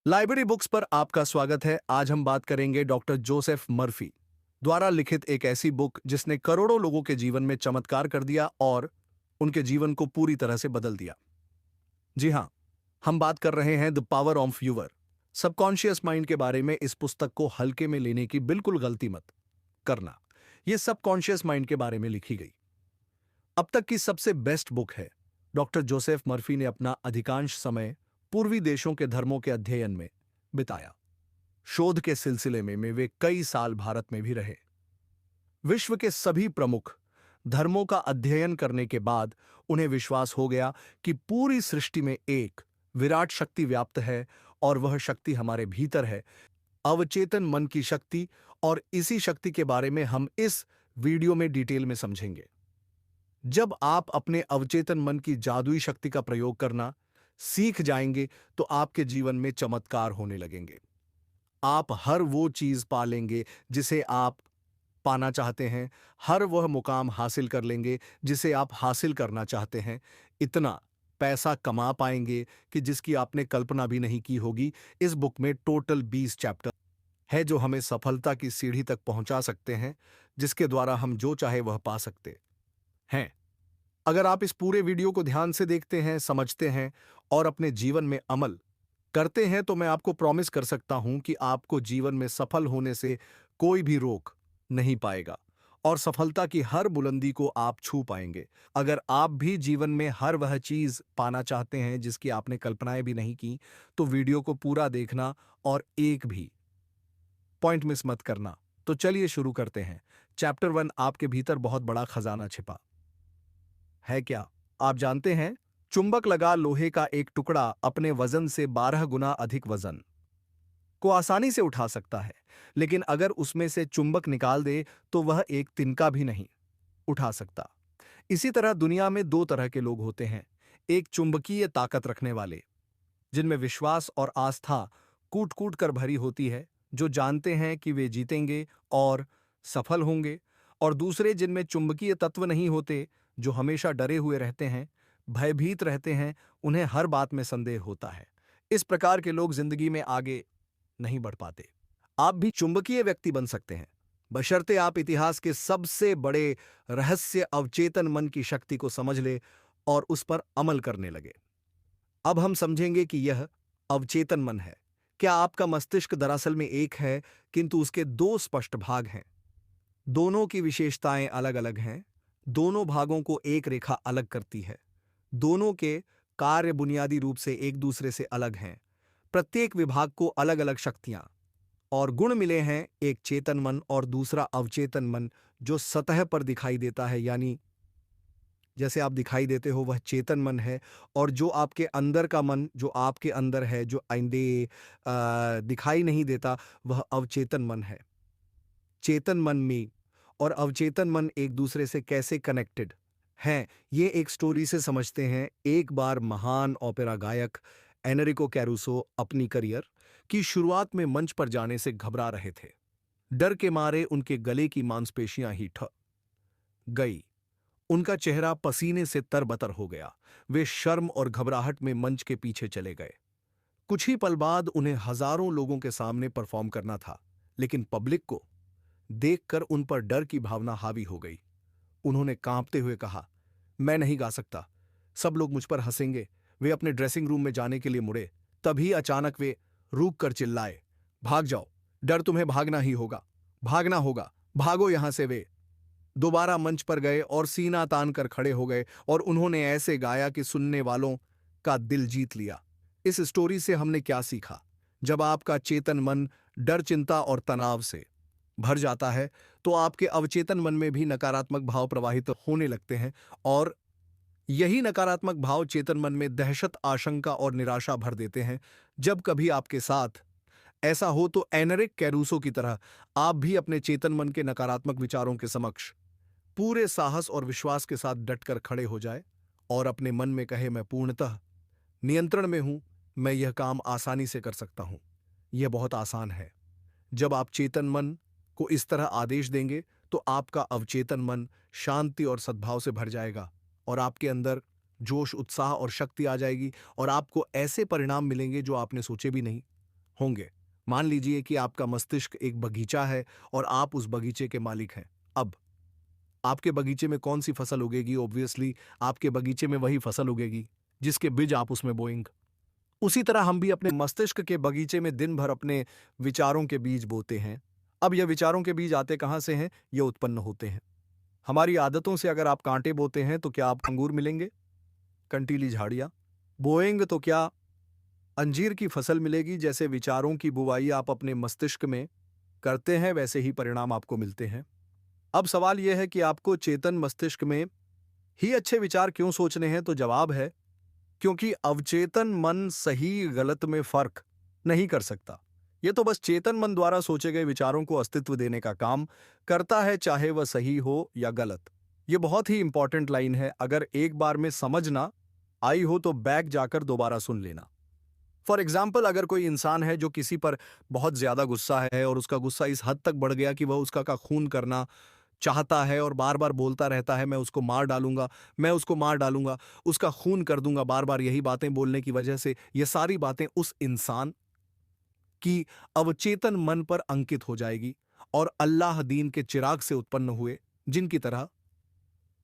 Library books पर आपका स्वागत है। आज हम बात करेंगे डॉक्टर जोसेफ मर्फी द्वारा लिखित एक ऐसी बुक जिसने करोड़ों लोगों के जीवन में चमत्कार कर दिया और उनके जीवन को पूरी तरह से बदल दिया। जी हाँ, हम बात कर रहे हैं the power of your subconscious mind के बारे में। इस पुस्तक को हल्के में लेने की बिल्कुल गलती मत करना। यह सबकॉन्शियस माइंड के बारे में लिखी गई अब तक की सबसे बेस्ट बुक है। डॉक्टर जोसेफ मर्फी ने अपना अधिकांश समय पूर्वी देशों के धर्मों के अध्ययन में बिताया। शोध के सिलसिले में वे कई साल भारत में भी रहे। विश्व के सभी प्रमुख धर्मों का अध्ययन करने के बाद उन्हें विश्वास हो गया कि पूरी सृष्टि में एक विराट शक्ति व्याप्त है और वह शक्ति हमारे भीतर है, अवचेतन मन की शक्ति। और इसी शक्ति के बारे में हम इस वीडियो में डिटेल में समझेंगे। जब आप अपने अवचेतन मन की जादुई शक्ति का प्रयोग करना सीख जाएंगे तो आपके जीवन में चमत्कार होने लगेंगे। आप हर वो चीज पा लेंगे जिसे आप पाना चाहते हैं, हर वह मुकाम हासिल कर लेंगे जिसे आप हासिल करना चाहते हैं। इतना पैसा कमा पाएंगे कि जिसकी आपने कल्पना भी नहीं की होगी। इस बुक में टोटल 20 चैप्टर है जो हमें सफलता की सीढ़ी तक पहुंचा सकते हैं, जिसके द्वारा हम जो चाहे वह पा सकते हैं। अगर आप इस पूरे वीडियो को ध्यान से देखते हैं, समझते हैं और अपने जीवन में अमल करते हैं तो मैं आपको प्रॉमिस कर सकता हूं कि आपको जीवन में सफल होने से कोई भी रोक नहीं पाएगा और सफलता की हर बुलंदी को आप छू पाएंगे। अगर आप भी जीवन में हर वह चीज पाना चाहते हैं जिसकी आपने कल्पनाएं भी नहीं की, तो वीडियो को पूरा देखना और एक भी पॉइंट मिस मत करना। तो चलिए शुरू करते हैं। चैप्टर 1, आपके भीतर बहुत बड़ा खजाना छिपा है क्या आप जानते हैं? चुंबक लगा लोहे का एक टुकड़ा अपने वजन से 12 गुना अधिक वजन को आसानी से उठा सकता है, लेकिन अगर उसमें से चुंबक निकाल दे तो वह एक तिनका भी नहीं उठा सकता। इसी तरह दुनिया में दो तरह के लोग होते हैं। एक चुंबकीय ताकत रखने वाले, जिनमें विश्वास और आस्था कूट कूट कर भरी होती है, जो जानते हैं कि वे जीतेंगे और सफल होंगे। और दूसरे जिनमें चुंबकीय तत्व नहीं होते, जो हमेशा डरे हुए रहते हैं, भयभीत रहते हैं, उन्हें हर बात में संदेह होता है। इस प्रकार के लोग जिंदगी में आगे नहीं बढ़ पाते। आप भी चुंबकीय व्यक्ति बन सकते हैं, बशर्ते आप इतिहास के सबसे बड़े रहस्य अवचेतन मन की शक्ति को समझ ले और उस पर अमल करने लगे। अब हम समझेंगे कि यह अवचेतन मन है क्या। आपका मस्तिष्क दरअसल में एक है, किंतु उसके दो स्पष्ट भाग हैं। दोनों की विशेषताएं अलग अलग हैं। दोनों भागों को एक रेखा अलग करती है। दोनों के कार्य बुनियादी रूप से एक दूसरे से अलग हैं। प्रत्येक विभाग को अलग अलग शक्तियां और गुण मिले हैं, एक चेतन मन और दूसरा अवचेतन मन, जो सतह पर दिखाई देता है, यानी जैसे आप दिखाई देते हो वह चेतन मन है। और जो आपके अंदर का मन, जो आपके अंदर है, जो आइंदे दिखाई नहीं देता, वह अवचेतन मन है। चेतन मन में और अवचेतन मन एक दूसरे से कैसे कनेक्टेड हैं, ये एक स्टोरी से समझते हैं। एक बार महान ओपेरा गायक एनरिको कैरूसो अपनी करियर की शुरुआत में मंच पर जाने से घबरा रहे थे। डर के मारे उनके गले की मांसपेशियां ही ठक गई। उनका चेहरा पसीने से तरबतर हो गया। वे शर्म और घबराहट में मंच के पीछे चले गए। कुछ ही पल बाद उन्हें हजारों लोगों के सामने परफॉर्म करना था, लेकिन पब्लिक को देखकर उन पर डर की भावना हावी हो गई। उन्होंने कांपते हुए कहा, मैं नहीं गा सकता, सब लोग मुझ पर हंसेंगे। वे अपने ड्रेसिंग रूम में जाने के लिए मुड़े। तभी अचानक वे रूक कर चिल्लाए, भाग जाओ, डर तुम्हें भागना ही होगा, भागना होगा, भागो यहां से। वे दोबारा मंच पर गए और सीना तान कर खड़े हो गए और उन्होंने ऐसे गाया कि सुनने वालों का दिल जीत लिया। इस स्टोरी से हमने क्या सीखा? जब आपका चेतन मन डर, चिंता और तनाव से भर जाता है तो आपके अवचेतन मन में भी नकारात्मक भाव प्रवाहित होने लगते हैं, और यही नकारात्मक भाव चेतन मन में दहशत, आशंका और निराशा भर देते हैं। जब कभी आपके साथ ऐसा हो तो एनरिक कैरूसो की तरह आप भी अपने चेतन मन के नकारात्मक विचारों के समक्ष पूरे साहस और विश्वास के साथ डटकर खड़े हो जाए और अपने मन में कहे, मैं पूर्णतः नियंत्रण में हूं, मैं यह काम आसानी से कर सकता हूं। यह बहुत आसान है। जब आप चेतन मन को इस तरह आदेश देंगे तो आपका अवचेतन मन शांति और सद्भाव से भर जाएगा और आपके अंदर जोश, उत्साह और शक्ति आ जाएगी और आपको ऐसे परिणाम मिलेंगे जो आपने सोचे भी नहीं। होंगे। मान लीजिए कि आपका मस्तिष्क एक बगीचा है और आप उस बगीचे के मालिक हैं। अब आपके बगीचे में कौन सी फसल उगेगी? ऑब्वियसली आपके बगीचे में वही फसल उगेगी जिसके बीज आप उसमें बोएंगे। उसी तरह हम भी अपने मस्तिष्क के बगीचे में दिन भर अपने विचारों के बीज बोते हैं। अब यह विचारों के बीज आते कहां से हैं? ये उत्पन्न होते हैं हमारी आदतों से। अगर आप कांटे बोते हैं तो क्या आप अंगूर मिलेंगे? कंटीली झाड़ियां बोएंगे तो क्या अंजीर की फसल मिलेगी? जैसे विचारों की बुवाई आप अपने मस्तिष्क में करते हैं वैसे ही परिणाम आपको मिलते हैं। अब सवाल यह है कि आपको चेतन मस्तिष्क में ही अच्छे विचार क्यों सोचने हैं? तो जवाब है क्योंकि अवचेतन मन सही गलत में फर्क नहीं कर सकता। यह तो बस चेतन मन द्वारा सोचे गए विचारों को अस्तित्व देने का काम करता है, चाहे वह सही हो या गलत। यह बहुत ही इंपॉर्टेंट लाइन है। अगर एक बार में समझ ना आई हो तो बैक जाकर दोबारा सुन लेना। फॉर एग्जाम्पल, अगर कोई इंसान है जो किसी पर बहुत ज्यादा गुस्सा है और उसका गुस्सा इस हद तक बढ़ गया कि वह उसका का खून करना चाहता है और बार बार बोलता रहता है मैं उसको मार डालूंगा, मैं उसको मार डालूंगा, उसका खून कर दूंगा, बार बार यही बातें बोलने की वजह से ये सारी बातें उस इंसान की अवचेतन मन पर अंकित हो जाएगी और अल्लाह दीन के चिराग से उत्पन्न हुए जिनकी तरह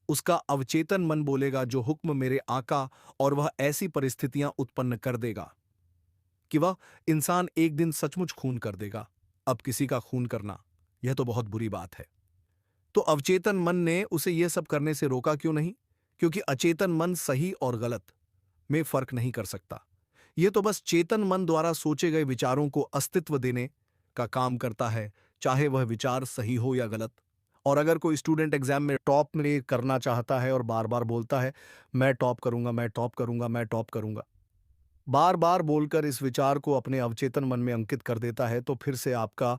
उसका अवचेतन मन बोलेगा जो हुक्म मेरे आका, और वह ऐसी परिस्थितियां उत्पन्न कर देगा कि वह इंसान एक दिन सचमुच खून कर देगा। अब किसी का खून करना यह तो बहुत बुरी बात है। तो अवचेतन मन ने उसे यह सब करने से रोका क्यों नहीं? क्योंकि अचेतन मन सही और गलत में फर्क नहीं कर सकता। यह तो बस चेतन मन द्वारा सोचे गए विचारों को अस्तित्व देने का काम करता है, चाहे वह विचार सही हो या गलत। और अगर कोई स्टूडेंट एग्जाम में टॉप में करना चाहता है और बार बार बोलता है मैं टॉप करूंगा, मैं टॉप करूंगा, मैं टॉप करूंगा, बार बार बोलकर इस विचार को अपने अवचेतन मन में अंकित कर देता है, तो फिर से आपका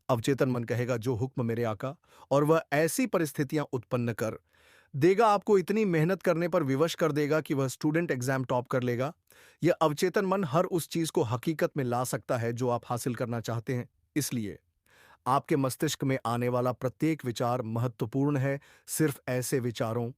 अवचेतन मन कहेगा जो हुक्म मेरे आका, और वह ऐसी परिस्थितियां उत्पन्न कर देगा, आपको इतनी मेहनत करने पर विवश कर देगा कि वह स्टूडेंट एग्जाम टॉप कर लेगा। यह अवचेतन मन हर उस चीज को हकीकत में ला सकता है जो आप हासिल करना चाहते हैं। इसलिए आपके मस्तिष्क में आने वाला प्रत्येक विचार महत्वपूर्ण है। सिर्फ ऐसे विचारों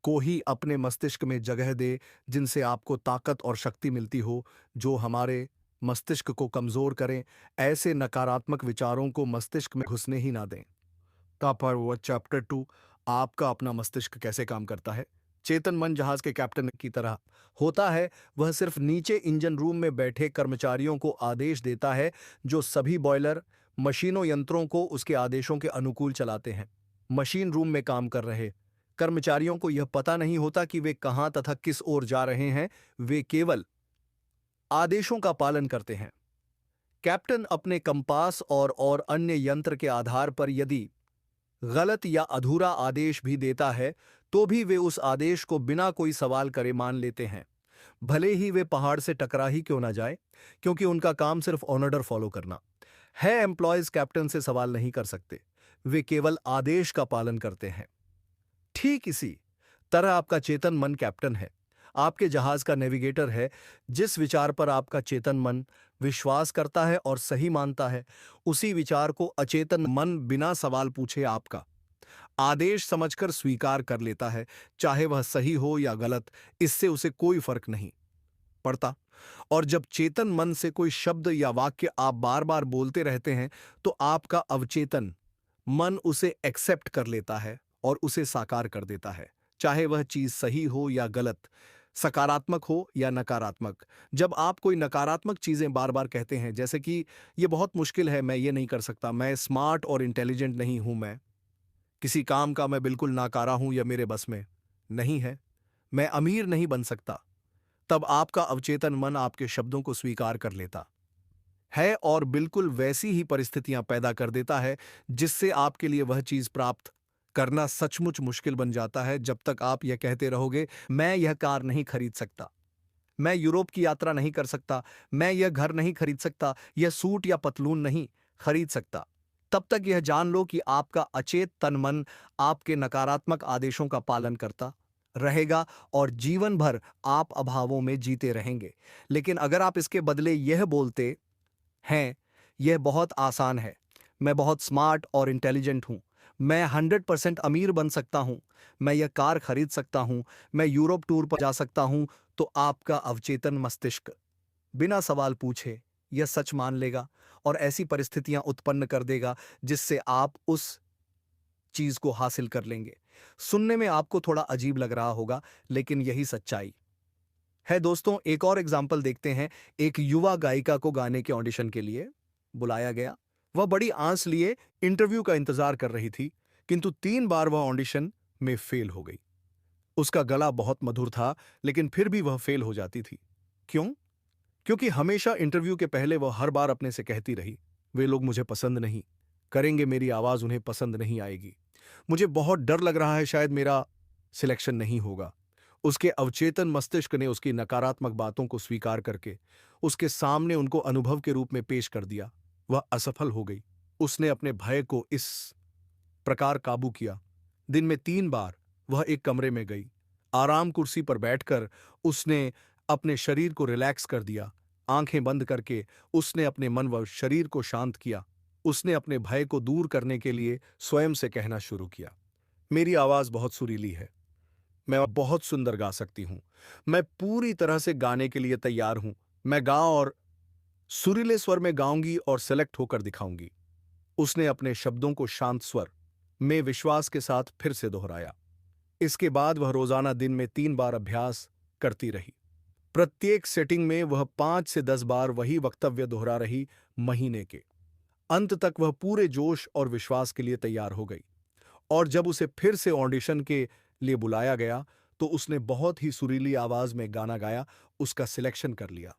को ही अपने मस्तिष्क में जगह दे जिनसे आपको ताकत और शक्ति मिलती हो, जो हमारे मस्तिष्क को कमजोर करें। ऐसे नकारात्मक विचारों को मस्तिष्क में घुसने ही ना दें। पर वो चैप्टर 2, आपका अपना मस्तिष्क कैसे काम करता है। चेतन मन जहाज के कैप्टन की तरह होता है। वह सिर्फ नीचे इंजन रूम में बैठे कर्मचारियों को आदेश देता है जो सभी बॉयलर मशीनों यंत्रों को उसके आदेशों के अनुकूल चलाते हैं। मशीन रूम में काम कर रहे कर्मचारियों को यह पता नहीं होता कि वे कहां तथा किस ओर जा रहे हैं। वे केवल आदेशों का पालन करते हैं। कैप्टन अपने कंपास और अन्य यंत्र के आधार पर यदि गलत या अधूरा आदेश भी देता है तो भी वे उस आदेश को बिना कोई सवाल करे मान लेते हैं, भले ही वे पहाड़ से टकरा ही क्यों ना जाए, क्योंकि उनका काम सिर्फ ऑर्डर फॉलो करना है। एम्प्लॉयज कैप्टन से सवाल नहीं कर सकते, वे केवल आदेश का पालन करते हैं। ठीक इसी तरह आपका चेतन मन कैप्टन है, आपके जहाज का नेविगेटर है। जिस विचार पर आपका चेतन मन विश्वास करता है और सही मानता है, उसी विचार को अचेतन मन बिना सवाल पूछे आपका आदेश समझकर स्वीकार कर लेता है, चाहे वह सही हो या गलत, इससे उसे कोई फर्क नहीं पड़ता। और जब चेतन मन से कोई शब्द या वाक्य आप बार बार बोलते रहते हैं तो आपका अवचेतन मन उसे एक्सेप्ट कर लेता है और उसे साकार कर देता है, चाहे वह चीज सही हो या गलत, सकारात्मक हो या नकारात्मक। जब आप कोई नकारात्मक चीजें बार बार कहते हैं, जैसे कि यह बहुत मुश्किल है, मैं ये नहीं कर सकता, मैं स्मार्ट और इंटेलिजेंट नहीं हूं, मैं किसी काम का मैं बिल्कुल नाकारा हूं या मेरे बस में नहीं है, मैं अमीर नहीं बन सकता, तब आपका अवचेतन मन आपके शब्दों को स्वीकार कर लेता है और बिल्कुल वैसी ही परिस्थितियां पैदा कर देता है जिससे आपके लिए वह चीज प्राप्त करना सचमुच मुश्किल बन जाता है। जब तक आप यह कहते रहोगे मैं यह कार नहीं खरीद सकता, मैं यूरोप की यात्रा नहीं कर सकता, मैं यह घर नहीं खरीद सकता, यह सूट या पतलून नहीं खरीद सकता, तब तक यह जान लो कि आपका अचेत तन मन आपके नकारात्मक आदेशों का पालन करता रहेगा और जीवन भर आप अभावों में जीते रहेंगे। लेकिन अगर आप इसके बदले यह बोलते हैं, यह बहुत आसान है, मैं बहुत स्मार्ट और इंटेलिजेंट हूं, मैं 100% अमीर बन सकता हूं, मैं यह कार खरीद सकता हूं, मैं यूरोप टूर पर जा सकता हूं, तो आपका अवचेतन मस्तिष्क बिना सवाल पूछे यह सच मान लेगा और ऐसी परिस्थितियां उत्पन्न कर देगा जिससे आप उस चीज को हासिल कर लेंगे। सुनने में आपको थोड़ा अजीब लग रहा होगा, लेकिन यही सच्चाई है। दोस्तों, एक और एग्जाम्पल देखते हैं। एक युवा गायिका को गाने के ऑडिशन के लिए बुलाया गया। वह बड़ी आस लिए इंटरव्यू का इंतजार कर रही थी, किंतु 3 बार वह ऑडिशन में फेल हो गई। उसका गला बहुत मधुर था, लेकिन फिर भी वह फेल हो जाती थी। क्यों? क्योंकि हमेशा इंटरव्यू के पहले वह हर बार अपने से कहती रही, वे लोग मुझे पसंद नहीं करेंगे, मेरी आवाज उन्हें पसंद नहीं आएगी, मुझे बहुत डर लग रहा है, शायद मेरा सिलेक्शन नहीं होगा। उसके अवचेतन मस्तिष्क ने उसकी नकारात्मक बातों को स्वीकार करके उसके सामने उनको अनुभव के रूप में पेश कर दिया। वह असफल हो गई। उसने अपने भय को इस प्रकार काबू किया। दिन में 3 बार वह एक कमरे में गई। आराम कुर्सी पर बैठकर उसने अपने शरीर को रिलैक्स कर दिया। आंखें बंद करके उसने अपने मन व शरीर को शांत किया। उसने अपने भय को दूर करने के लिए स्वयं से कहना शुरू किया, मेरी आवाज बहुत सुरीली है, मैं बहुत सुंदर गा सकती हूं, मैं पूरी तरह से गाने के लिए तैयार हूं, मैं गा और सुरीले स्वर में गाऊंगी और सेलेक्ट होकर दिखाऊंगी। उसने अपने शब्दों को शांत स्वर में विश्वास के साथ फिर से दोहराया। इसके बाद वह रोजाना दिन में 3 बार अभ्यास करती रही। प्रत्येक सेटिंग में वह 5 से 10 बार वही वक्तव्य दोहरा रही। महीने के अंत तक वह पूरे जोश और विश्वास के लिए तैयार हो गई, और जब उसे फिर से ऑडिशन के लिए बुलाया गया तो उसने बहुत ही सुरीली आवाज में गाना गाया। उसका सिलेक्शन कर लिया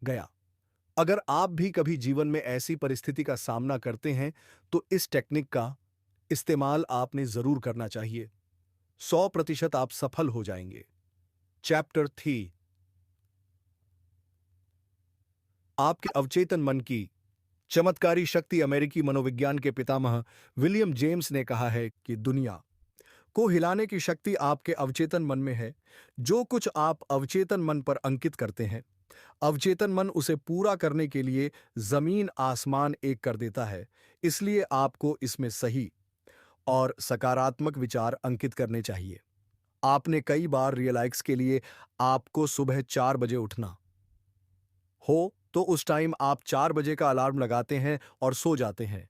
गया। अगर आप भी कभी जीवन में ऐसी परिस्थिति का सामना करते हैं तो इस टेक्निक का इस्तेमाल आपने जरूर करना चाहिए। 100% आप सफल हो जाएंगे। चैप्टर 3, आपके अवचेतन मन की चमत्कारी शक्ति। अमेरिकी मनोविज्ञान के पितामह विलियम जेम्स ने कहा है कि दुनिया को हिलाने की शक्ति आपके अवचेतन मन में है। जो कुछ आप अवचेतन मन पर अंकित करते हैं, अवचेतन मन उसे पूरा करने के लिए जमीन आसमान एक कर देता है। इसलिए आपको इसमें सही और सकारात्मक विचार अंकित करने चाहिए। आपने कई बार रियलाइज के लिए आपको सुबह 4 बजे उठना हो तो उस टाइम आप 4 बजे का अलार्म लगाते हैं और सो जाते हैं,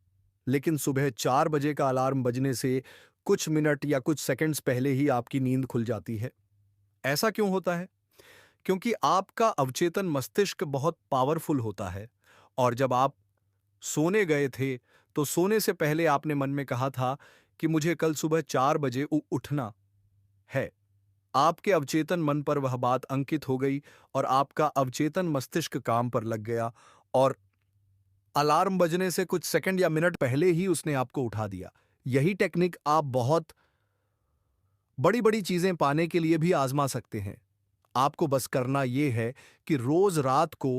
लेकिन सुबह 4 बजे का अलार्म बजने से कुछ मिनट या कुछ सेकंड्स पहले ही आपकी नींद खुल जाती है। ऐसा क्यों होता है? क्योंकि आपका अवचेतन मस्तिष्क बहुत पावरफुल होता है, और जब आप सोने गए थे तो सोने से पहले आपने मन में कहा था कि मुझे कल सुबह 4 बजे उठना है। आपके अवचेतन मन पर वह बात अंकित हो गई और आपका अवचेतन मस्तिष्क काम पर लग गया, और अलार्म बजने से कुछ सेकंड या मिनट पहले ही उसने आपको उठा दिया। यही टेक्निक आप बहुत बड़ी बड़ी चीजें पाने के लिए भी आजमा सकते हैं। आपको बस करना यह है कि रोज रात को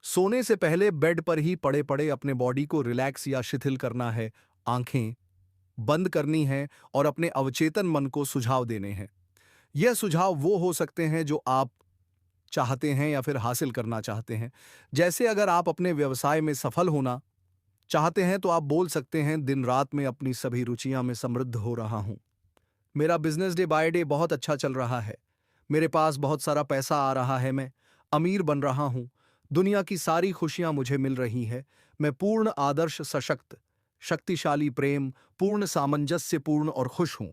सोने से पहले बेड पर ही पड़े पड़े अपने बॉडी को रिलैक्स या शिथिल करना है, आंखें बंद करनी है और अपने अवचेतन मन को सुझाव देने हैं। यह सुझाव वो हो सकते हैं जो आप चाहते हैं या फिर हासिल करना चाहते हैं। जैसे अगर आप अपने व्यवसाय में सफल होना चाहते हैं तो आप बोल सकते हैं, दिन रात में अपनी सभी रुचियां में समृद्ध हो रहा हूं, मेरा बिजनेस डे बाय डे बहुत अच्छा चल रहा है, मेरे पास बहुत सारा पैसा आ रहा है, मैं अमीर बन रहा हूं, दुनिया की सारी खुशियां मुझे मिल रही है, मैं पूर्ण आदर्श सशक्त शक्तिशाली प्रेम पूर्ण सामंजस्यपूर्ण और खुश हूं।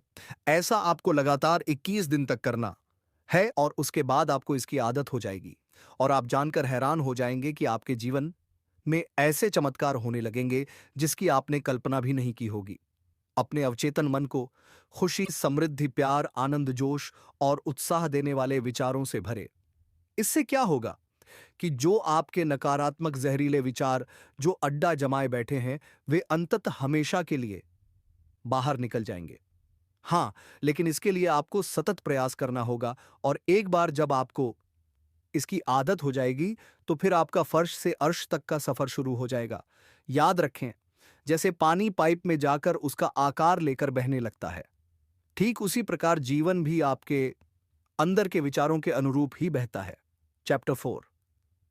ऐसा आपको लगातार 21 दिन तक करना है, और उसके बाद आपको इसकी आदत हो जाएगी और आप जानकर हैरान हो जाएंगे कि आपके जीवन में ऐसे चमत्कार होने लगेंगे जिसकी आपने कल्पना भी नहीं की होगी। अपने अवचेतन मन को खुशी, समृद्धि, प्यार, आनंद, जोश और उत्साह देने वाले विचारों से भरे। इससे क्या होगा कि जो आपके नकारात्मक जहरीले विचार जो अड्डा जमाए बैठे हैं, वे अंततः हमेशा के लिए बाहर निकल जाएंगे। हाँ, लेकिन इसके लिए आपको सतत प्रयास करना होगा, और एक बार जब आपको इसकी आदत हो जाएगी तो फिर आपका फर्श से अर्श तक का सफर शुरू हो जाएगा। याद रखें, जैसे पानी पाइप में जाकर उसका आकार लेकर बहने लगता है, ठीक उसी प्रकार जीवन भी आपके अंदर के विचारों के अनुरूप ही बहता है। चैप्टर 4,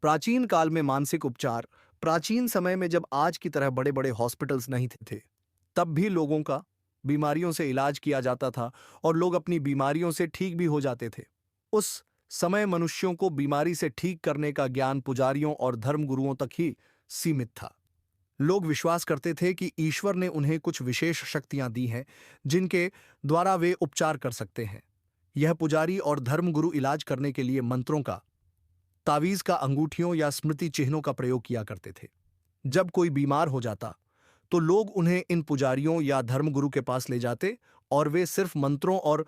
प्राचीन काल में मानसिक उपचार। प्राचीन समय में जब आज की तरह बड़े बड़े हॉस्पिटल्स नहीं थे, तब भी लोगों का बीमारियों से इलाज किया जाता था और लोग अपनी बीमारियों से ठीक भी हो जाते थे। उस समय मनुष्यों को बीमारी से ठीक करने का ज्ञान पुजारियों और धर्मगुरुओं तक ही सीमित था। लोग विश्वास करते थे कि ईश्वर ने उन्हें कुछ विशेष शक्तियां दी हैं जिनके द्वारा वे उपचार कर सकते हैं। यह पुजारी और धर्मगुरु इलाज करने के लिए मंत्रों का, तावीज का, अंगूठियों या स्मृति चिन्हों का प्रयोग किया करते थे। जब कोई बीमार हो जाता तो लोग उन्हें इन पुजारियों या धर्मगुरु के पास ले जाते और वे सिर्फ मंत्रों और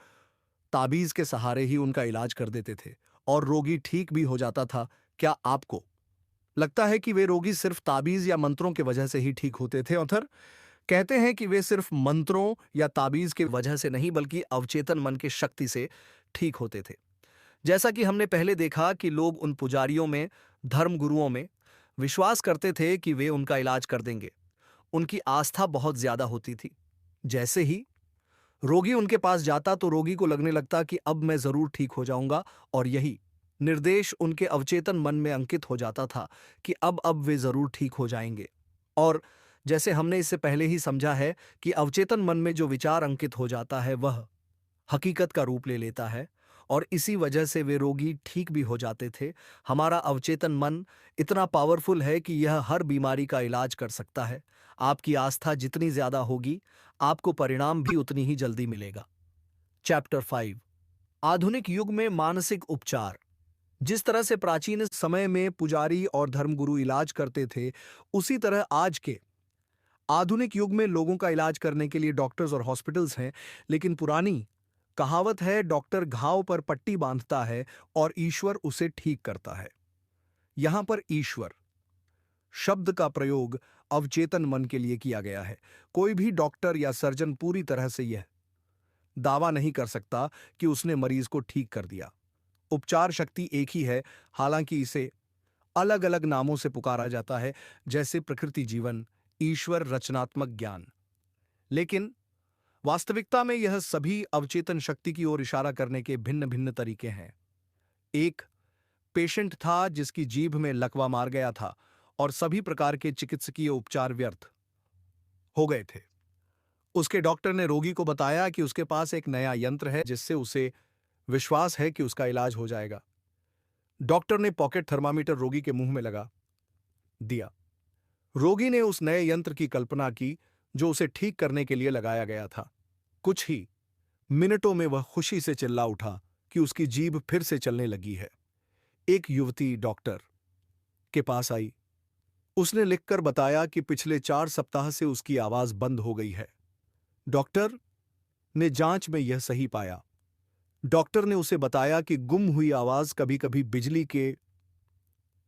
ताबीज के सहारे ही उनका इलाज कर देते थे और रोगी ठीक भी हो जाता था। क्या आपको लगता है कि वे रोगी सिर्फ ताबीज या मंत्रों की वजह से ही ठीक होते थे? ऑथर कहते हैं कि वे सिर्फ मंत्रों या ताबीज की वजह से नहीं बल्कि अवचेतन मन की शक्ति से ठीक होते थे। जैसा कि हमने पहले देखा कि लोग उन पुजारियों में, धर्मगुरुओं में विश्वास करते थे कि वे उनका इलाज कर देंगे। उनकी आस्था बहुत ज्यादा होती थी। जैसे ही रोगी उनके पास जाता तो रोगी को लगने लगता कि अब मैं जरूर ठीक हो जाऊंगा, और यही निर्देश उनके अवचेतन मन में अंकित हो जाता था कि अब वे जरूर ठीक हो जाएंगे। और जैसे हमने इससे पहले ही समझा है कि अवचेतन मन में जो विचार अंकित हो जाता है वह हकीकत का रूप ले लेता है, और इसी वजह से वे रोगी ठीक भी हो जाते थे। हमारा अवचेतन मन इतना पावरफुल है कि यह हर बीमारी का इलाज कर सकता है। आपकी आस्था जितनी ज्यादा होगी, आपको परिणाम भी उतनी ही जल्दी मिलेगा। चैप्टर 5, आधुनिक युग में मानसिक उपचार। जिस तरह से प्राचीन समय में पुजारी और धर्मगुरु इलाज करते थे, उसी तरह आज के आधुनिक युग में लोगों का इलाज करने के लिए डॉक्टर्स और हॉस्पिटल्स हैं। लेकिन पुरानी कहावत है, डॉक्टर घाव पर पट्टी बांधता है और ईश्वर उसे ठीक करता है। यहां पर ईश्वर शब्द का प्रयोग अवचेतन मन के लिए किया गया है। कोई भी डॉक्टर या सर्जन पूरी तरह से यह दावा नहीं कर सकता कि उसने मरीज को ठीक कर दिया। उपचार शक्ति एक ही है, हालांकि इसे अलग अलग नामों से पुकारा जाता है, जैसे प्रकृति, जीवन, ईश्वर, रचनात्मक ज्ञान। लेकिन वास्तविकता में यह सभी अवचेतन शक्ति की ओर इशारा करने के भिन्न भिन्न तरीके हैं। एक पेशेंट था जिसकी जीभ में लकवा मार गया था और सभी प्रकार के चिकित्सकीय उपचार व्यर्थ हो गए थे। उसके डॉक्टर ने रोगी को बताया कि उसके पास एक नया यंत्र है जिससे उसे विश्वास है कि उसका इलाज हो जाएगा। डॉक्टर ने पॉकेट थर्मामीटर रोगी के मुंह में लगा दिया। रोगी ने उस नए यंत्र की कल्पना की जो उसे ठीक करने के लिए लगाया गया था। कुछ ही मिनटों में वह खुशी से चिल्ला उठा कि उसकी जीभ फिर से चलने लगी है। एक युवती डॉक्टर के पास आई। उसने लिखकर बताया कि पिछले 4 सप्ताह से उसकी आवाज बंद हो गई है। डॉक्टर ने जांच में यह सही पाया। डॉक्टर ने उसे बताया कि गुम हुई आवाज कभी कभी बिजली के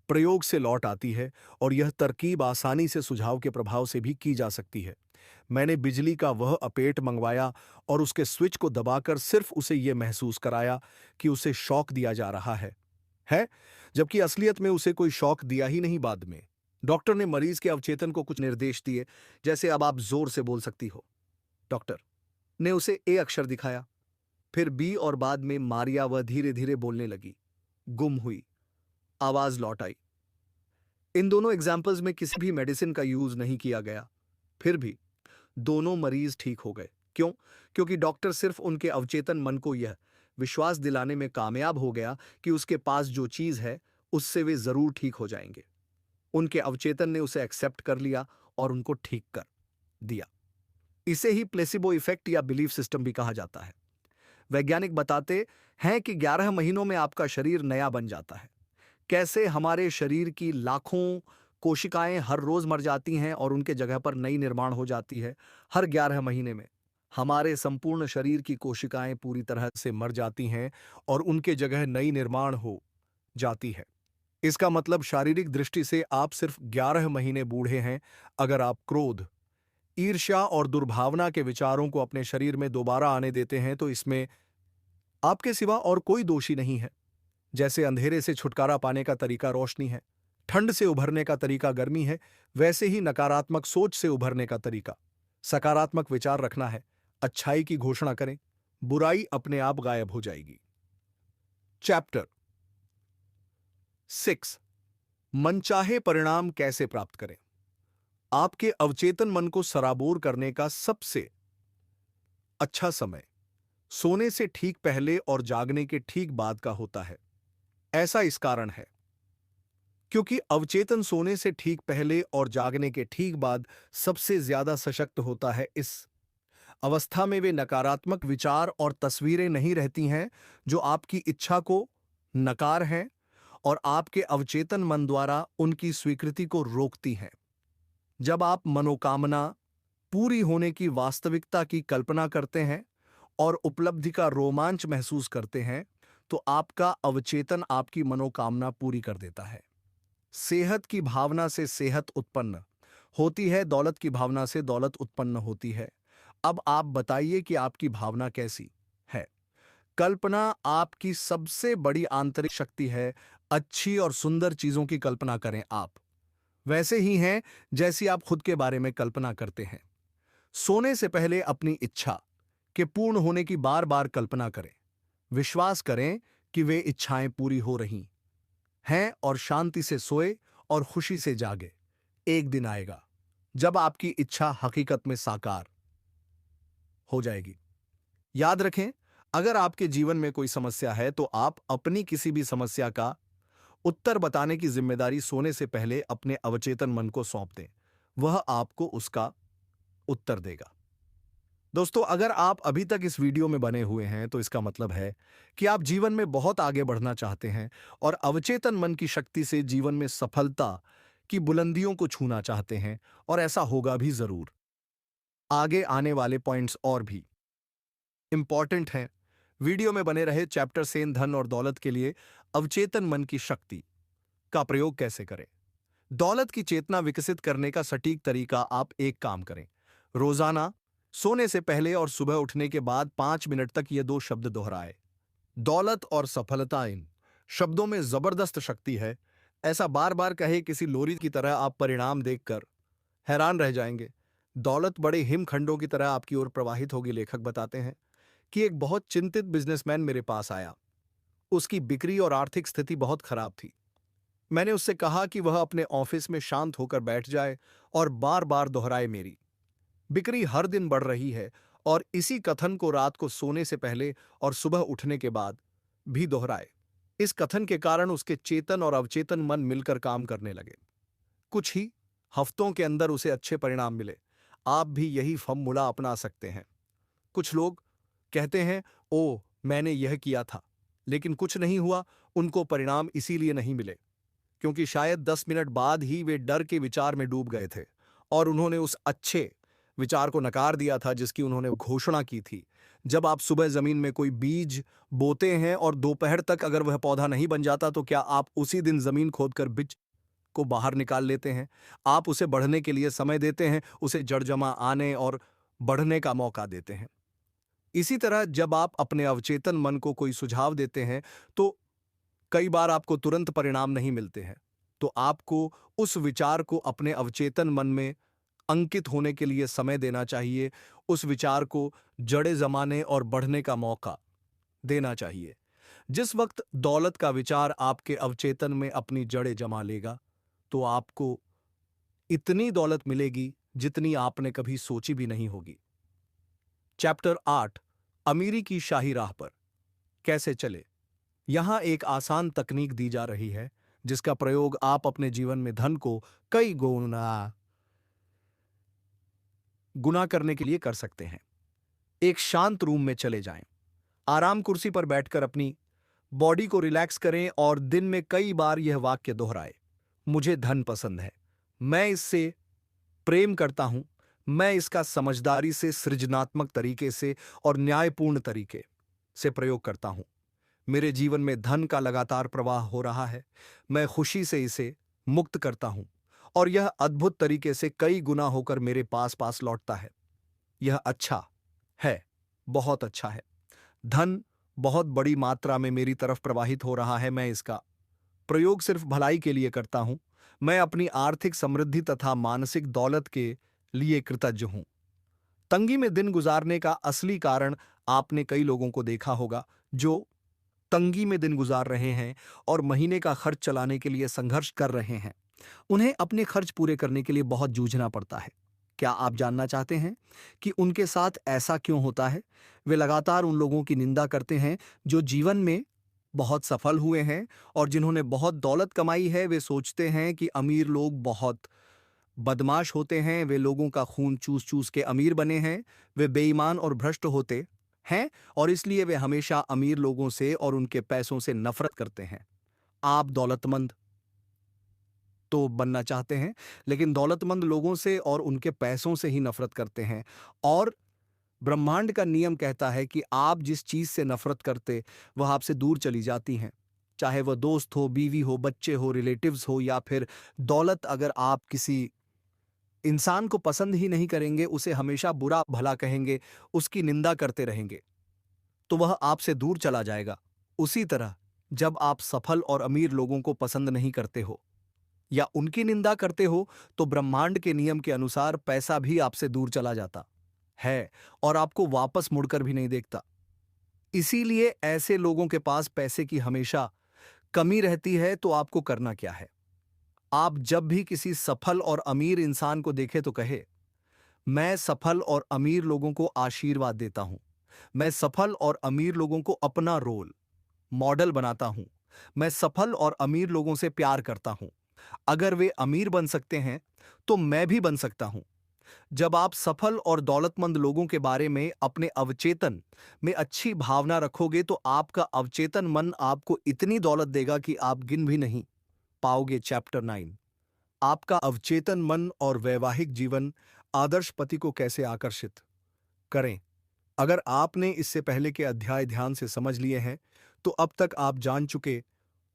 प्रयोग से लौट आती है और यह तरकीब आसानी से सुझाव के प्रभाव से भी की जा सकती है। मैंने बिजली का वह अपेट मंगवाया और उसके स्विच को दबाकर सिर्फ उसे यह महसूस कराया कि उसे शॉक दिया जा रहा है, जबकि असलियत में उसे कोई शॉक दिया ही नहीं। बाद में डॉक्टर ने मरीज के अवचेतन को कुछ निर्देश दिए, जैसे अब आप जोर से बोल सकती हो। डॉक्टर ने उसे ए अक्षर दिखाया, फिर बी, और बाद में मारिया। वह धीरे धीरे बोलने लगी। गुम हुई आवाज लौट आई। इन दोनों एग्जाम्पल्स में किसी भी मेडिसिन का यूज नहीं किया गया, फिर भी दोनों मरीज ठीक हो गए। क्यों? क्योंकि डॉक्टर सिर्फ उनके अवचेतन मन को यह विश्वास दिलाने में कामयाब हो गया कि उसके पास जो चीज है उससे वे जरूर ठीक हो जाएंगे। उनके अवचेतन ने उसे एक्सेप्ट कर लिया और उनको ठीक कर दिया। इसे ही प्लेसिबो इफेक्ट या बिलीफ सिस्टम भी कहा जाता है। वैज्ञानिक बताते हैं कि 11 महीनों में आपका शरीर नया बन जाता है। कैसे हमारे शरीर की लाखों कोशिकाएं हर रोज मर जाती हैं और उनके जगह पर नई निर्माण हो जाती है। हर 11 महीने में हमारे संपूर्ण शरीर की कोशिकाएं पूरी तरह से मर जाती हैं और उनके जगह नई निर्माण हो जाती है। इसका मतलब शारीरिक दृष्टि से आप सिर्फ 11 महीने बूढ़े हैं। अगर आप क्रोध, ईर्ष्या और दुर्भावना के विचारों को अपने शरीर में दोबारा आने देते हैं तो इसमें आपके सिवा और कोई दोषी नहीं है। जैसे अंधेरे से छुटकारा पाने का तरीका रोशनी है, ठंड से उभरने का तरीका गर्मी है, वैसे ही नकारात्मक सोच से उभरने का तरीका सकारात्मक विचार रखना है। अच्छाई की घोषणा करें, बुराई अपने आप गायब हो जाएगी। चैप्टर 6, मनचाहे परिणाम कैसे प्राप्त करें। आपके अवचेतन मन को सराबोर करने का सबसे अच्छा समय सोने से ठीक पहले और जागने के ठीक बाद का होता है। ऐसा इस कारण है क्योंकि अवचेतन सोने से ठीक पहले और जागने के ठीक बाद सबसे ज्यादा सशक्त होता है। इस अवस्था में वे नकारात्मक विचार और तस्वीरें नहीं रहती हैं जो आपकी इच्छा को नकार हैं और आपके अवचेतन मन द्वारा उनकी स्वीकृति को रोकती हैं। जब आप मनोकामना पूरी होने की वास्तविकता की कल्पना करते हैं और उपलब्धि का रोमांच महसूस करते हैं, तो आपका अवचेतन आपकी मनोकामना पूरी कर देता है। सेहत की भावना से सेहत उत्पन्न होती है, दौलत की भावना से दौलत उत्पन्न होती है। अब आप बताइए कि आपकी भावना कैसी है। कल्पना आपकी सबसे बड़ी आंतरिक शक्ति है। अच्छी और सुंदर चीजों की कल्पना करें। आप वैसे ही हैं जैसी आप खुद के बारे में कल्पना करते हैं। सोने से पहले अपनी इच्छा के पूर्ण होने की बार बार कल्पना करें। विश्वास करें कि वे इच्छाएं पूरी हो रही हैं और शांति से सोए और खुशी से जागे। एक दिन आएगा जब आपकी इच्छा हकीकत में साकार हो जाएगी। याद रखें, अगर आपके जीवन में कोई समस्या है तो आप अपनी किसी भी समस्या का उत्तर बताने की जिम्मेदारी सोने से पहले अपने अवचेतन मन को सौंप दें। वह आपको उसका उत्तर देगा। दोस्तों, अगर आप अभी तक इस वीडियो में बने हुए हैं तो इसका मतलब है कि आप जीवन में बहुत आगे बढ़ना चाहते हैं और अवचेतन मन की शक्ति से जीवन में सफलता की बुलंदियों को छूना चाहते हैं, और ऐसा होगा भी जरूर। आगे आने वाले पॉइंट्स और भी इंपॉर्टेंट हैं। वीडियो में बने रहे। चैप्टर सेन धन और दौलत के लिए अवचेतन मन की शक्ति का प्रयोग कैसे करें। दौलत की चेतना विकसित करने का सटीक तरीका। आप एक काम करें, रोजाना सोने से पहले और सुबह उठने के बाद 5 मिनट तक ये 2 शब्द दोहराए। दौलत और सफलता, इन शब्दों में जबरदस्त शक्ति है। ऐसा बार बार कहे किसी लोरी की तरह, आप परिणाम देखकर हैरान रह जाएंगे। दौलत बड़े हिमखंडों की तरह आपकी ओर प्रवाहित होगी। लेखक बताते हैं कि एक बहुत चिंतित बिजनेसमैन मेरे पास आया। उसकी बिक्री और आर्थिक स्थिति बहुत खराब थी। मैंने उससे कहा कि वह अपने ऑफिस में शांत होकर बैठ जाए और बार बार दोहराए, मेरी बिक्री हर दिन बढ़ रही है, और इसी कथन को रात को सोने से पहले और सुबह उठने के बाद भी दोहराए। इस कथन के कारण उसके चेतन और अवचेतन मन मिलकर काम करने लगे। कुछ ही हफ्तों के अंदर उसे अच्छे परिणाम मिले। आप भी यही फॉर्मूला अपना सकते हैं। कुछ लोग कहते हैं, ओ मैंने यह किया था लेकिन कुछ नहीं हुआ। उनको परिणाम इसीलिए नहीं मिले क्योंकि शायद 10 मिनट बाद ही वे डर के विचार में डूब गए थे और उन्होंने उस अच्छे विचार को नकार दिया था जिसकी उन्होंने घोषणा की थी। जब आप सुबह जमीन में कोई बीज बोते हैं और दोपहर तक अगर वह पौधा नहीं बन जाता, तो क्या आप उसी दिन जमीन खोदकर बीज को बाहर निकाल लेते हैं? आप उसे बढ़ने के लिए समय देते हैं, उसे जड़ जमा आने और बढ़ने का मौका देते हैं। इसी तरह जब आप अपने अवचेतन मन को कोई सुझाव देते हैं तो कई बार आपको तुरंत परिणाम नहीं मिलते हैं, तो आपको उस विचार को अपने अवचेतन मन में अंकित होने के लिए समय देना चाहिए। उस विचार को जड़ें जमाने और बढ़ने का मौका देना चाहिए। जिस वक्त दौलत का विचार आपके अवचेतन में अपनी जड़ें जमा लेगा, तो आपको इतनी दौलत मिलेगी जितनी आपने कभी सोची भी नहीं होगी। चैप्टर 8, अमीरी की शाही राह पर कैसे चले। यहां एक आसान तकनीक दी जा रही है जिसका प्रयोग आप अपने जीवन में धन को कई गुना करने के लिए कर सकते हैं। एक शांत रूम में चले जाएं, आराम कुर्सी पर बैठकर अपनी बॉडी को रिलैक्स करें और दिन में कई बार यह वाक्य दोहराएं, मुझे धन पसंद है, मैं इससे प्रेम करता हूं, मैं इसका समझदारी से, सृजनात्मक तरीके से और न्यायपूर्ण तरीके से प्रयोग करता हूं। मेरे जीवन में धन का लगातार प्रवाह हो रहा है, मैं खुशी से इसे मुक्त करता हूं और यह अद्भुत तरीके से कई गुना होकर मेरे पास पास लौटता है। यह अच्छा है, बहुत अच्छा है। धन बहुत बड़ी मात्रा में मेरी तरफ प्रवाहित हो रहा है, मैं इसका प्रयोग सिर्फ भलाई के लिए करता हूं। मैं अपनी आर्थिक समृद्धि तथा मानसिक दौलत के लिए कृतज्ञ हूं। तंगी में दिन गुजारने का असली कारण आपने कई लोगों को देखा होगा जो तंगी में दिन गुजार रहे हैं और महीने का खर्च चलाने के लिए संघर्ष कर रहे हैं। उन्हें अपने खर्च पूरे करने के लिए बहुत जूझना पड़ता है। क्या आप जानना चाहते हैं कि उनके साथ ऐसा क्यों होता है? वे लगातार उन लोगों की निंदा करते हैं जो जीवन में बहुत सफल हुए हैं और जिन्होंने बहुत दौलत कमाई है वे सोचते हैं कि अमीर लोग बहुत बदमाश होते हैं, वे लोगों का खून चूस चूस के अमीर बने हैं, वे बेईमान और भ्रष्ट होते हैं और इसलिए वे हमेशा अमीर लोगों से और उनके पैसों से नफरत करते हैं। आप दौलतमंद तो बनना चाहते हैं, लेकिन दौलतमंद लोगों से और उनके पैसों से ही नफरत करते हैं। और ब्रह्मांड का नियम कहता है कि आप जिस चीज से नफरत करते वह आपसे दूर चली जाती हैं। चाहे वह दोस्त हो, बीवी हो, बच्चे हो, रिलेटिव्स हो या फिर दौलत। अगर आप किसी इंसान को पसंद ही नहीं करेंगे, उसे हमेशा बुरा भला कहेंगे, उसकी निंदा करते रहेंगे, तो वह आपसे दूर चला जाएगा। उसी तरह जब आप सफल और अमीर लोगों को पसंद नहीं करते हो या उनकी निंदा करते हो, तो ब्रह्मांड के नियम के अनुसार पैसा भी आपसे दूर चला जाता है और आपको वापस मुड़कर भी नहीं देखता। इसीलिए ऐसे लोगों के पास पैसे की हमेशा कमी रहती है। तो आपको करना क्या है? आप जब भी किसी सफल और अमीर इंसान को देखें तो कहे, मैं सफल और अमीर लोगों को आशीर्वाद देता हूं। मैं सफल और अमीर लोगों को अपना रोल मॉडल बनाता हूं। मैं सफल और अमीर लोगों से प्यार करता हूं। अगर वे अमीर बन सकते हैं तो मैं भी बन सकता हूं। जब आप सफल और दौलतमंद लोगों के बारे में अपने अवचेतन में अच्छी भावना रखोगे तो आपका अवचेतन मन आपको इतनी दौलत देगा कि आप गिन भी नहीं पाओगे। चैप्टर 9। आपका अवचेतन मन और वैवाहिक जीवन आदर्श पति को कैसे आकर्षित करें। अगर आपने इससे पहले के अध्याय ध्यान से समझ लिए हैं तो अब तक आप जान चुके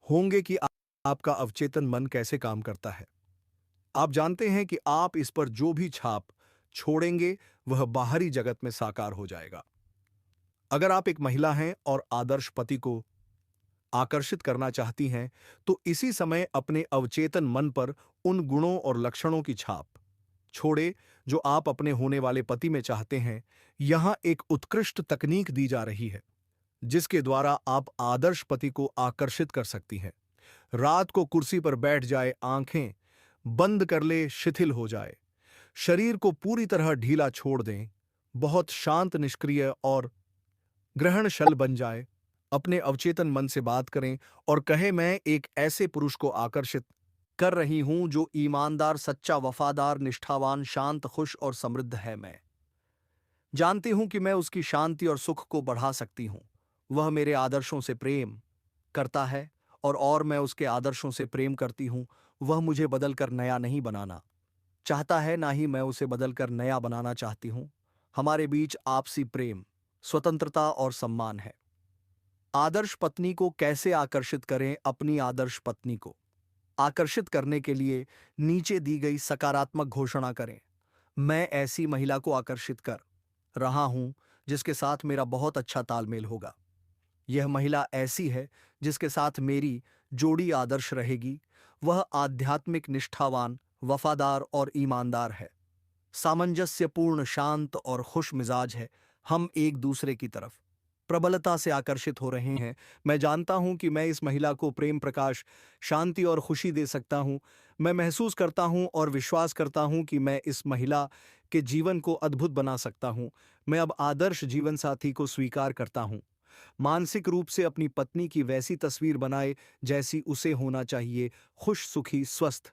होंगे कि आपका अवचेतन मन कैसे काम करता है। आप जानते हैं कि आप इस पर जो भी छाप छोड़ेंगे वह बाहरी जगत में साकार हो जाएगा। अगर आप एक महिला हैं और आदर्श पति को आकर्षित करना चाहती हैं तो इसी समय अपने अवचेतन मन पर उन गुणों और लक्षणों की छाप छोड़े जो आप अपने होने वाले पति में चाहते हैं। यहां एक उत्कृष्ट तकनीक दी जा रही है जिसके द्वारा आप आदर्श पति को आकर्षित कर सकती हैं। रात को कुर्सी पर बैठ जाए, आंखें बंद कर ले, शिथिल हो जाए, शरीर को पूरी तरह ढीला छोड़ दें, बहुत शांत, निष्क्रिय और ग्रहणशल बन जाए। अपने अवचेतन मन से बात करें और कहें, मैं एक ऐसे पुरुष को आकर्षित कर रही हूं जो ईमानदार, सच्चा, वफादार, निष्ठावान, शांत, खुश और समृद्ध है। मैं जानती हूं कि मैं उसकी शांति और सुख को बढ़ा सकती हूं। वह मेरे आदर्शों से प्रेम करता है और मैं उसके आदर्शों से प्रेम करती हूं। वह मुझे बदलकर नया नहीं बनाना चाहता है, ना ही मैं उसे बदलकर नया बनाना चाहती हूं। हमारे बीच आपसी प्रेम, स्वतंत्रता और सम्मान है। आदर्श पत्नी को कैसे आकर्षित करें? अपनी आदर्श पत्नी को आकर्षित करने के लिए नीचे दी गई सकारात्मक घोषणा करें। मैं ऐसी महिला को आकर्षित कर रहा हूं जिसके साथ मेरा बहुत अच्छा तालमेल होगा। यह महिला ऐसी है जिसके साथ मेरी जोड़ी आदर्श रहेगी। वह आध्यात्मिक, निष्ठावान, वफादार और ईमानदार है, सामंजस्यपूर्ण, शांत और खुश मिजाज है। हम एक दूसरे की तरफ प्रबलता से आकर्षित हो रहे हैं। मैं जानता हूं कि मैं इस महिला को प्रेम, प्रकाश, शांति और खुशी दे सकता हूं। मैं महसूस करता हूं और विश्वास करता हूं कि मैं इस महिला के जीवन को अद्भुत बना सकता हूं। मैं अब आदर्श जीवन साथी को स्वीकार करता हूं। मानसिक रूप से अपनी पत्नी की वैसी तस्वीर बनाए जैसी उसे होना चाहिए। खुश, सुखी, स्वस्थ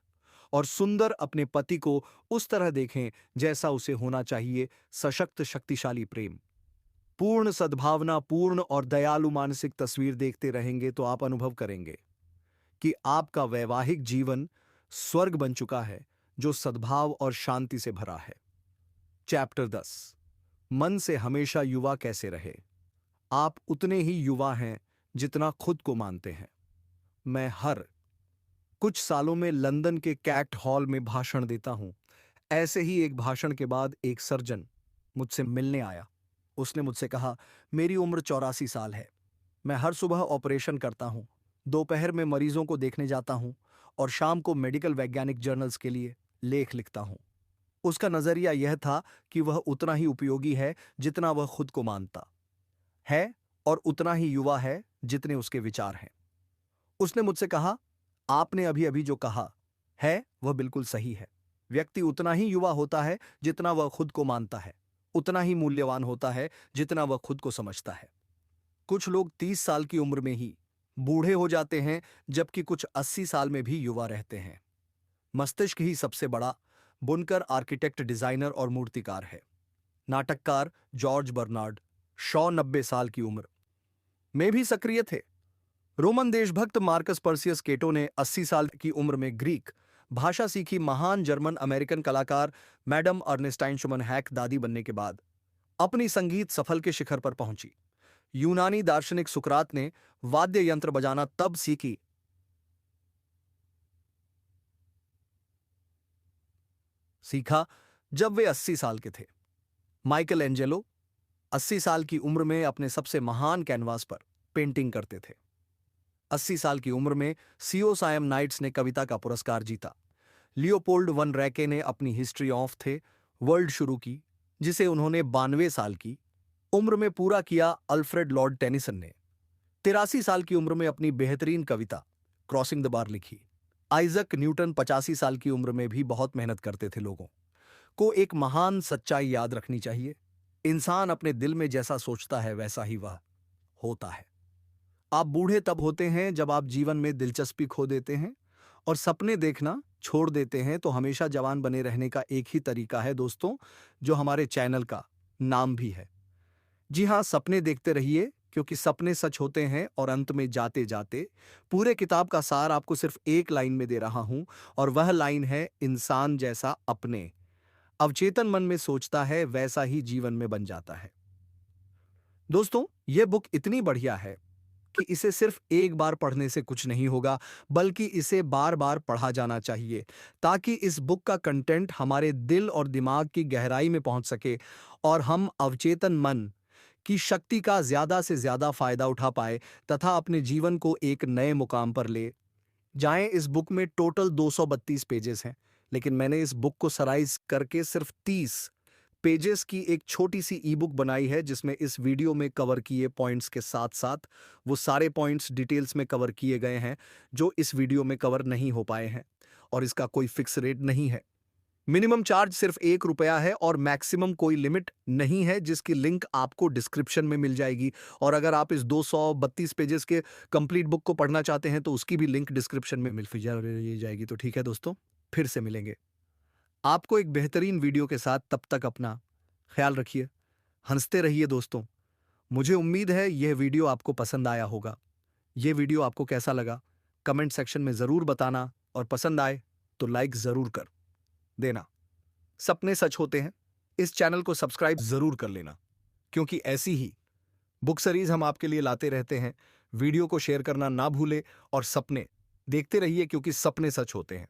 और सुंदर अपने पति को उस तरह देखें जैसा उसे होना चाहिए। सशक्त, शक्तिशाली, प्रेम पूर्ण, सद्भावना पूर्ण और दयालु मानसिक तस्वीर देखते रहेंगे तो आप अनुभव करेंगे कि आपका वैवाहिक जीवन स्वर्ग बन चुका है जो सद्भाव और शांति से भरा है। चैप्टर 10। मन से हमेशा युवा कैसे रहे। आप उतने ही युवा हैं जितना खुद को मानते हैं। मैं हर कुछ सालों में लंदन के कैट हॉल में भाषण देता हूं। ऐसे ही एक भाषण के बाद एक सर्जन मुझसे मिलने आया। उसने मुझसे कहा, मेरी उम्र 84 साल है। मैं हर सुबह ऑपरेशन करता हूं, दोपहर में मरीजों को देखने जाता हूं और शाम को मेडिकल वैज्ञानिक जर्नल्स के लिए लेख लिखता हूं। उसका नजरिया यह था कि वह उतना ही उपयोगी है जितना वह खुद को मानता है और उतना ही युवा है जितने उसके विचार हैं। उसने मुझसे कहा, आपने अभी अभी जो कहा है वह बिल्कुल सही है। व्यक्ति उतना ही युवा होता है जितना वह खुद को मानता है, उतना ही मूल्यवान होता है जितना वह खुद को समझता है। कुछ लोग 30 साल की उम्र में ही बूढ़े हो जाते हैं, जबकि कुछ 80 साल में भी युवा रहते हैं। मस्तिष्क ही सबसे बड़ा बुनकर, आर्किटेक्ट, डिजाइनर और मूर्तिकार है। नाटककार जॉर्ज बर्नार्ड शॉ 90 साल की उम्र में भी सक्रिय थे। रोमन देशभक्त मार्कस पर्सियस केटो ने 80 साल की उम्र में ग्रीक भाषा सीखी। महान जर्मन अमेरिकन कलाकार मैडम अर्नेस्टाइन शुमन हैक दादी बनने के बाद अपनी संगीत सफल के शिखर पर पहुंची। यूनानी दार्शनिक सुकरात ने वाद्य यंत्र बजाना तब सीखा जब वे 80 साल के थे। माइकल एंजेलो 80 साल की उम्र में अपने सबसे महान कैनवास पर पेंटिंग करते थे। 80 साल की उम्र में सीओ सायम नाइट्स ने कविता का पुरस्कार जीता। लियोपोल्ड वन रैके ने अपनी हिस्ट्री ऑफ थे वर्ल्ड शुरू की, जिसे उन्होंने 92 साल की उम्र में पूरा किया। अल्फ्रेड लॉर्ड टेनिसन ने 83 साल की उम्र में अपनी बेहतरीन कविता क्रॉसिंग द बार लिखी। आइजक न्यूटन 85 साल की उम्र में भी बहुत मेहनत करते थे। लोगों को एक महान सच्चाई याद रखनी चाहिए, इंसान अपने दिल में जैसा सोचता है वैसा ही वह होता है। आप बूढ़े तब होते हैं जब आप जीवन में दिलचस्पी खो देते हैं और सपने देखना छोड़ देते हैं। तो हमेशा जवान बने रहने का एक ही तरीका है दोस्तों, जो हमारे चैनल का नाम भी है। जी हाँ, सपने देखते रहिए, क्योंकि सपने सच होते हैं। और अंत में जाते जाते पूरे किताब का सार आपको सिर्फ एक लाइन में दे रहा हूं, और वह लाइन है, इंसान जैसा अपने अवचेतन मन में सोचता है वैसा ही जीवन में बन जाता है। दोस्तों, यह बुक इतनी बढ़िया है कि इसे सिर्फ एक बार पढ़ने से कुछ नहीं होगा, बल्कि इसे बार बार पढ़ा जाना चाहिए, ताकि इस बुक का कंटेंट हमारे दिल और दिमाग की गहराई में पहुंच सके और हम अवचेतन मन की शक्ति का ज्यादा से ज्यादा फायदा उठा पाए तथा अपने जीवन को एक नए मुकाम पर ले जाएं। इस बुक में टोटल 232 पेजेस हैं, लेकिन मैंने इस बुक को सराइज करके सिर्फ 30 पेजेस की एक छोटी सी ई बुक बनाई है, जिसमें इस वीडियो में कवर किए पॉइंट्स के साथ साथ वो सारे पॉइंट्स डिटेल्स में कवर किए गए हैं जो इस वीडियो में कवर नहीं हो पाए हैं। और इसका कोई फिक्स रेट नहीं है। मिनिमम चार्ज सिर्फ ₹1 है और मैक्सिमम कोई लिमिट नहीं है, जिसकी लिंक आपको डिस्क्रिप्शन में मिल जाएगी। और अगर आप इस 232 पेजेस के कंप्लीट बुक को पढ़ना चाहते हैं तो उसकी भी लिंक डिस्क्रिप्शन में मिल जाएगी। तो ठीक है दोस्तों, फिर से मिलेंगे आपको एक बेहतरीन वीडियो के साथ। तब तक अपना ख्याल रखिए, हंसते रहिए दोस्तों। मुझे उम्मीद है यह वीडियो आपको पसंद आया होगा। यह वीडियो आपको कैसा लगा कमेंट सेक्शन में जरूर बताना, और पसंद आए तो लाइक जरूर कर देना। सपने सच होते हैं इस चैनल को सब्सक्राइब जरूर कर लेना, क्योंकि ऐसी ही बुक सीरीज हम आपके लिए लाते रहते हैं। वीडियो को शेयर करना ना भूले और सपने देखते रहिए, क्योंकि सपने सच होते हैं।